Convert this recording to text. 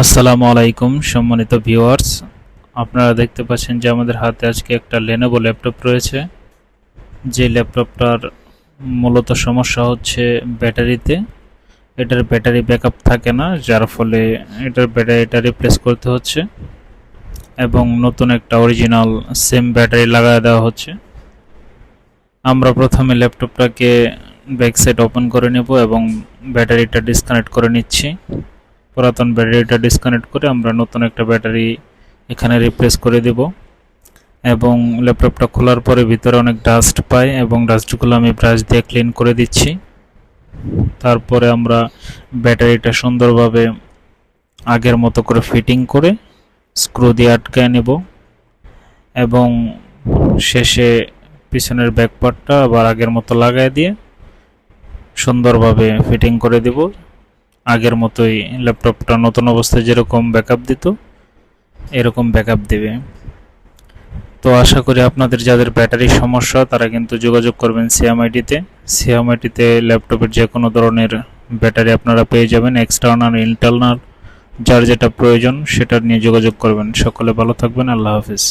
আসসালামু আলাইকুম সম্মানিত ভিউয়ার্স, আপনারা দেখতে পাচ্ছেন যে আমাদের হাতে আজকে একটা Lenovo ল্যাপটপ রয়েছে। যে ল্যাপটপটার মূলত সমস্যা হচ্ছে ব্যাটারিতে। এটার ব্যাটারি ব্যাকআপ থাকে না, যার ফলে এটার ব্যাটারিটা রিপ্লেস করতে হচ্ছে এবং নতুন একটা অরিজিনাল সেম ব্যাটারি লাগায় দেওয়া হচ্ছে। আমরা প্রথমে ল্যাপটপটাকে ব্যাক সাইড ওপেন করে নেব এবং ব্যাটারিটা ডিসকানেক্ট করে নিচ্ছি। পুরাতন ব্যাটারিটা ডিসকানেক্ট করে আমরা নতুন একটা ব্যাটারি এখানে রিপ্লেস করে দেব এবং ল্যাপটপটা খোলার পরে ভিতরে অনেক ডাস্ট পায় এবং ডাস্টগুলো আমি ব্রাশ দিয়ে ক্লিন করে দিচ্ছি। তারপরে আমরা ব্যাটারিটা সুন্দরভাবে আগের মতো করে ফিটিং করে স্ক্রু দিয়ে আটকায় নেব এবং শেষে পিছনের ব্যাক পার্টটা আবার আগের মতো লাগায় দিয়ে সুন্দরভাবে ফিটিং করে দেব। আগের মতোই ল্যাপটপটা নতুন অবস্থায় যেরকম ব্যাকআপ দিত এরকম ব্যাকআপ দেবে। তো আশা করি আপনাদের যাদের ব্যাটারির সমস্যা তারা কিন্তু যোগাযোগ করবেন সিএমআইটিতে। সিএমআইটিতে ল্যাপটপের যে কোনো ধরনের ব্যাটারি আপনারা পেয়ে যাবেন, এক্সটার্নাল ইন্টারনাল, যার যেটা প্রয়োজন সেটা নিয়ে যোগাযোগ করবেন। সকলে ভালো থাকবেন, আল্লাহ হাফিজ।